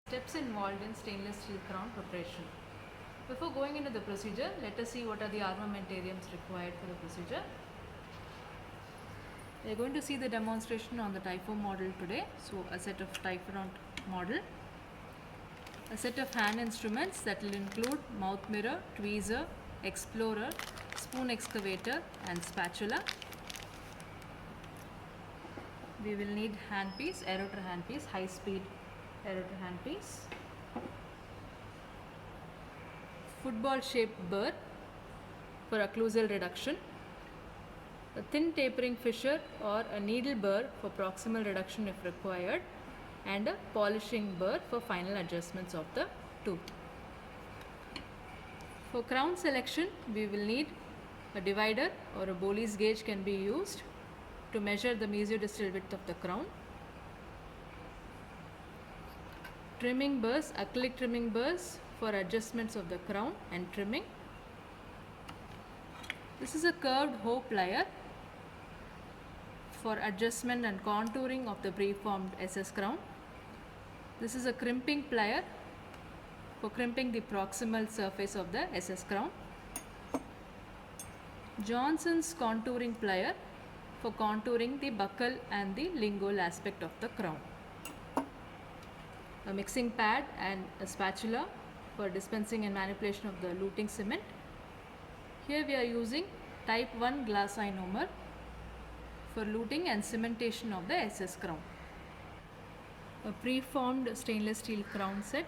Steps involved in stainless steel crown preparation. Before going into the procedure, let us see what are the armamentariums required for the procedure. We are going to see the demonstration on the Typho model today. So a set of Typhodont model, a set of hand instruments that will include mouth mirror, tweezer, explorer, spoon excavator and spatula. We will need handpiece, aerator handpiece, high speed aerator handpiece, football shaped burr for occlusal reduction, a thin tapering fissure or a needle burr for proximal reduction if required, and a polishing burr for final adjustments of the tooth. For crown selection, we will need a divider or a Bowley's gauge can be used to measure the mesiodistal width of the crown. Trimming burrs, acrylic trimming burrs for adjustments of the crown and trimming. This is a curved hoe plier for adjustment and contouring of the preformed SS crown. This is a crimping plier for crimping the proximal surface of the SS crown. Johnson's contouring plier for contouring the buccal and the lingual aspect of the crown. A mixing pad and a spatula for dispensing and manipulation of the luting cement. Here we are using type 1 glass ionomer for luting and cementation of the SS crown. A preformed stainless steel crown set.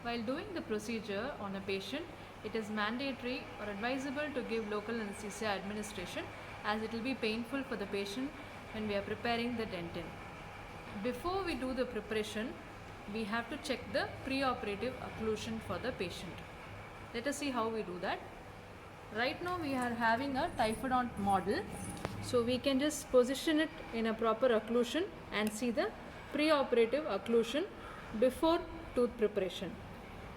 While doing the procedure on a patient, it is mandatory or advisable to give local anesthesia administration, as it will be painful for the patient when we are preparing the dentin. Before we do the preparation, we have to check the preoperative occlusion for the patient. Let us see how we do that. Right now we are having a Typhodont model, so we can just position it in a proper occlusion and see the preoperative occlusion before tooth preparation.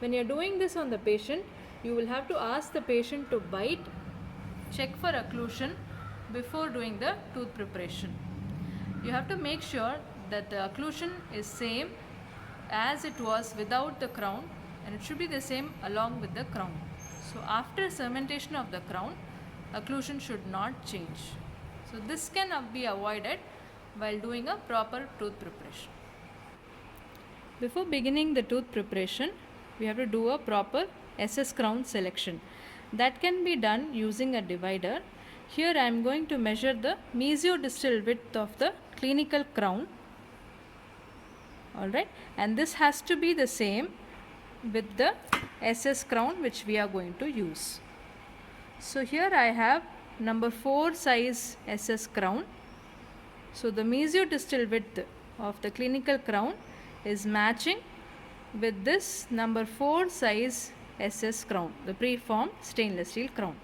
When you are doing this on the patient, you will have to ask the patient to bite, check for occlusion before doing the tooth preparation. You have to make sure that the occlusion is same as it was without the crown, and it should be the same along with the crown. So after cementation of the crown, occlusion should not change. So this can be avoided while doing a proper tooth preparation. Before beginning the tooth preparation, we have to do a proper SS crown selection. That can be done using a divider. Here I am going to measure the mesiodistal width of the clinical crown. Alright, and this has to be the same with the SS crown which we are going to use. So here I have number 4 size SS crown. So the mesiodistal width of the clinical crown is matching with this number 4 size SS crown, the preformed stainless steel crown.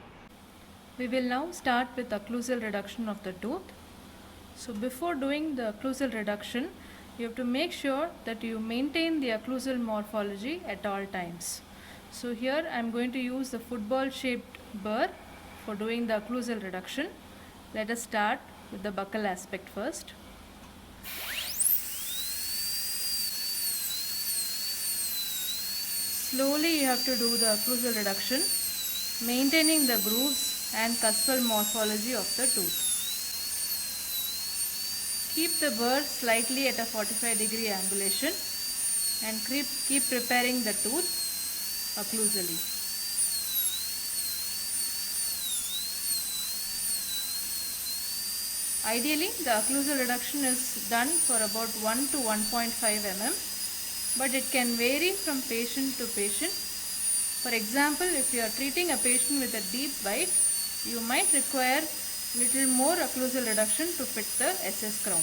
We will now start with occlusal reduction of the tooth. So before doing the occlusal reduction, you have to make sure that you maintain the occlusal morphology at all times. So here I am going to use the football shaped burr for doing the occlusal reduction. Let us start with the buccal aspect first. Slowly you have to do the occlusal reduction, maintaining the grooves and cuspal morphology of the tooth. Keep the burr slightly at a 45-degree angulation and keep preparing the tooth occlusally. Ideally, the occlusal reduction is done for about 1 to 1.5 mm, but it can vary from patient to patient. For example, if you are treating a patient with a deep bite, you might require little more occlusal reduction to fit the SS crown.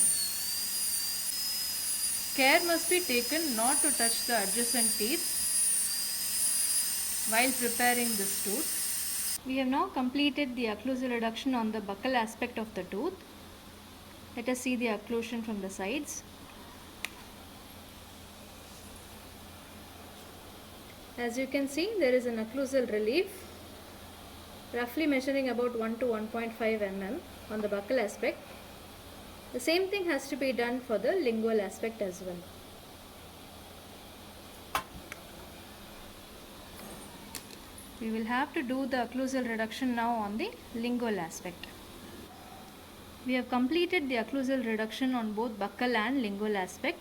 Care must be taken not to touch the adjacent teeth while preparing this tooth. We have now completed the occlusal reduction on the buccal aspect of the tooth. Let us see the occlusion from the sides. As you can see, there is an occlusal relief roughly measuring about 1 to 1.5 mm on the buccal aspect. The same thing has to be done for the lingual aspect as well. We will have to do the occlusal reduction now on the lingual aspect. We have completed the occlusal reduction on both buccal and lingual aspect.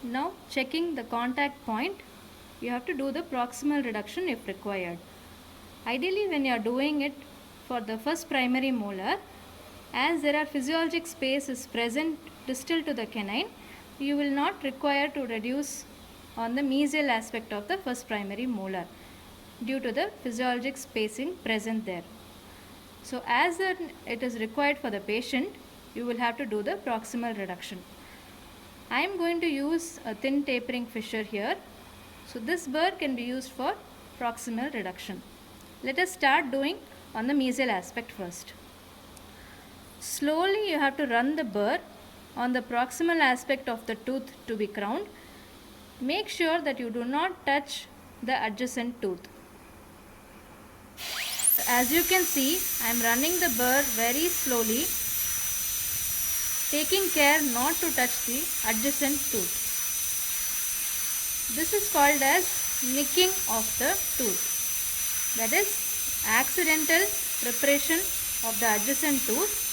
Now checking the contact point, you have to do the proximal reduction if required. Ideally, when you are doing it for the first primary molar, as there are physiologic spaces present distal to the canine, you will not require to reduce on the mesial aspect of the first primary molar due to the physiologic spacing present there. So as it is required for the patient, you will have to do the proximal reduction. I am going to use a thin tapering fissure here. So this burr can be used for proximal reduction. Let us start doing on the mesial aspect first. Slowly you have to run the burr on the proximal aspect of the tooth to be crowned. Make sure that you do not touch the adjacent tooth. As you can see, I am running the burr very slowly, taking care not to touch the adjacent tooth. This is called as nicking of the tooth. That is, accidental preparation of the adjacent tooth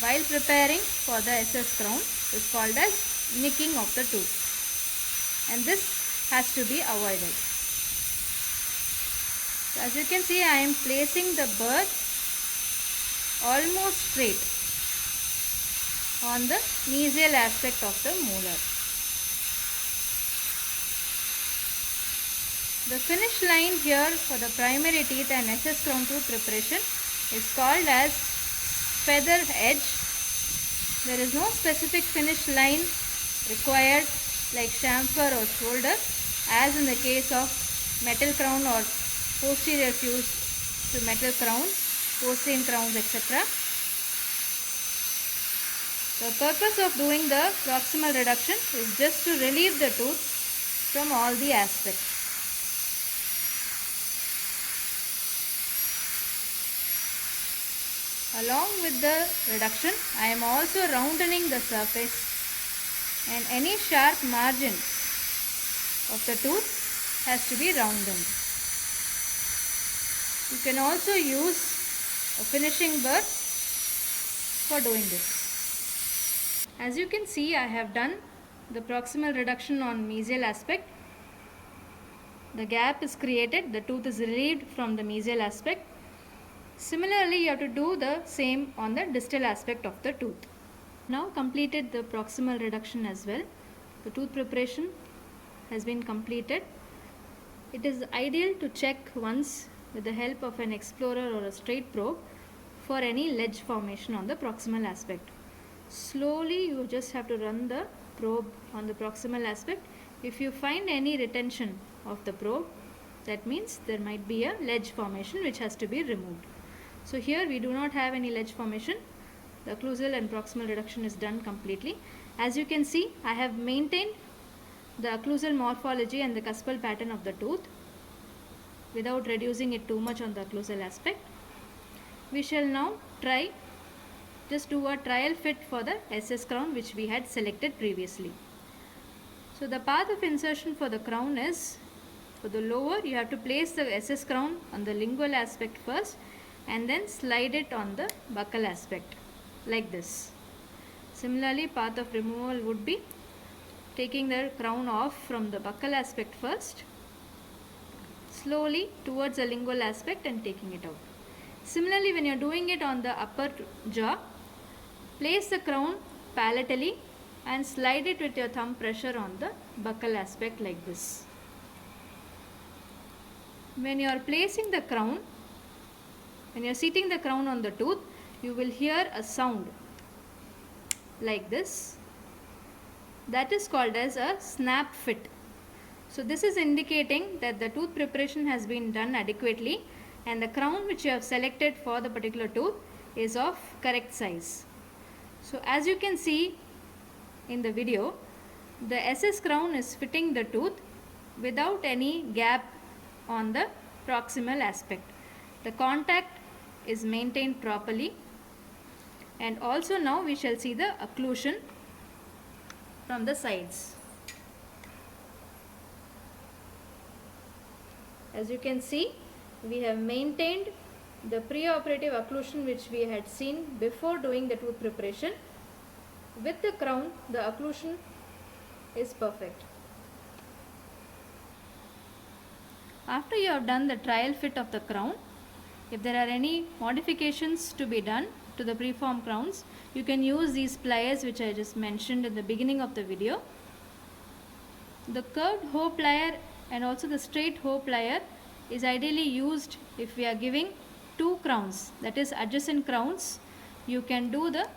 while preparing for the SS crown is called as nicking of the tooth, and this has to be avoided. So as you can see, I am placing the burr almost straight on the mesial aspect of the molar. The finish line here for the primary teeth and SS crown tooth preparation is called as feather edge. There is no specific finish line required like chamfer or shoulder as in the case of metal crown or posterior fuse to metal crown, porcelain crowns, etc. The purpose of doing the proximal reduction is just to relieve the tooth from all the aspects. Along with the reduction, I am also roundening the surface, and any sharp margin of the tooth has to be rounded. You can also use a finishing burr for doing this. As you can see, I have done the proximal reduction on mesial aspect. The gap is created, the tooth is relieved from the mesial aspect. Similarly, you have to do the same on the distal aspect of the tooth. Now completed the proximal reduction as well. The tooth preparation has been completed. It is ideal to check once with the help of an explorer or a straight probe for any ledge formation on the proximal aspect. Slowly you just have to run the probe on the proximal aspect. If you find any retention of the probe, that means there might be a ledge formation which has to be removed. So here we do not have any ledge formation. The occlusal and proximal reduction is done completely. As you can see, I have maintained the occlusal morphology and the cuspal pattern of the tooth without reducing it too much on the occlusal aspect. We shall now just do a trial fit for the SS crown which we had selected previously. So the path of insertion for the crown is, for the lower you have to place the SS crown on the lingual aspect first and then slide it on the buccal aspect like this. Similarly, path of removal would be taking the crown off from the buccal aspect first, slowly towards the lingual aspect and taking it out. Similarly, when you are doing it on the upper jaw, place the crown palatally and slide it with your thumb pressure on the buccal aspect like this. When you are placing the crown, when you are seating the crown on the tooth, you will hear a sound like this. That is called as a snap fit. So this is indicating that the tooth preparation has been done adequately and the crown which you have selected for the particular tooth is of correct size. So as you can see in the video, the SS crown is fitting the tooth without any gap on the proximal aspect. The contact is maintained properly, and also now we shall see the occlusion from the sides. As you can see, we have maintained the preoperative occlusion which we had seen before doing the tooth preparation. With the crown, the occlusion is perfect. After you have done the trial fit of the crown, if there are any modifications to be done to the preform crowns, you can use these pliers which I just mentioned in the beginning of the video. The curved hoe plier and also the straight hoe plier is ideally used if we are giving two crowns, that is adjacent crowns. You can do the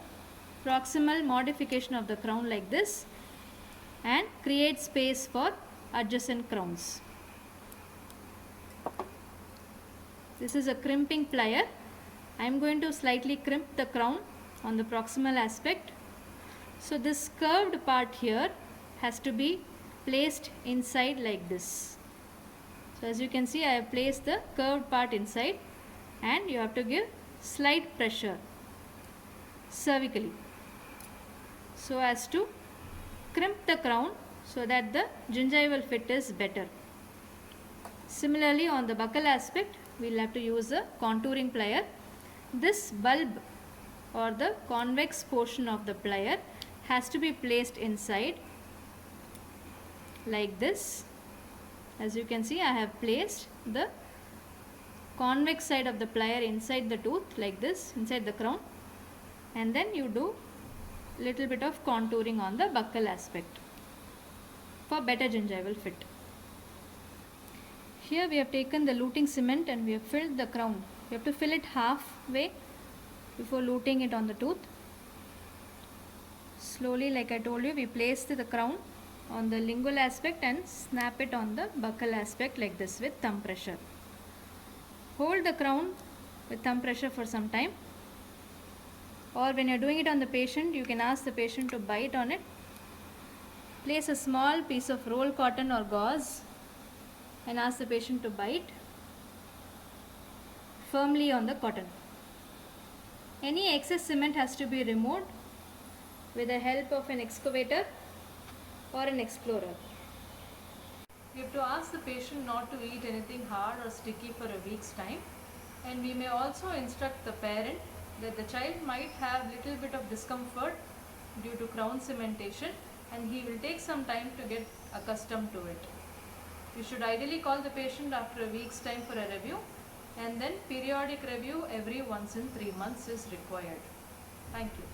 proximal modification of the crown like this and create space for adjacent crowns. This is a crimping plier. I am going to slightly crimp the crown on the proximal aspect. So this curved part here has to be placed inside like this. So as you can see, I have placed the curved part inside, and you have to give slight pressure cervically so as to crimp the crown so that the gingival fit is better. Similarly, on the buccal aspect, we will have to use a contouring plier. This bulb or the convex portion of the plier has to be placed inside like this. As you can see, I have placed the convex side of the plier inside the tooth like this, inside the crown, and then you do little bit of contouring on the buccal aspect for better gingival fit. Here we have taken the luting cement and we have filled the crown. You have to fill it halfway before luting it on the tooth. Slowly, like I told you, we place the crown on the lingual aspect and snap it on the buccal aspect like this with thumb pressure. Hold the crown with thumb pressure for some time, or when you are doing it on the patient, you can ask the patient to bite on it. Place a small piece of roll cotton or gauze and ask the patient to bite firmly on the cotton. Any excess cement has to be removed with the help of an excavator or an explorer. We have to ask the patient not to eat anything hard or sticky for a week's time, and we may also instruct the parent that the child might have little bit of discomfort due to crown cementation, and he will take some time to get accustomed to it. You should ideally call the patient after a week's time for a review, and then periodic review every once in 3 months is required. Thank you.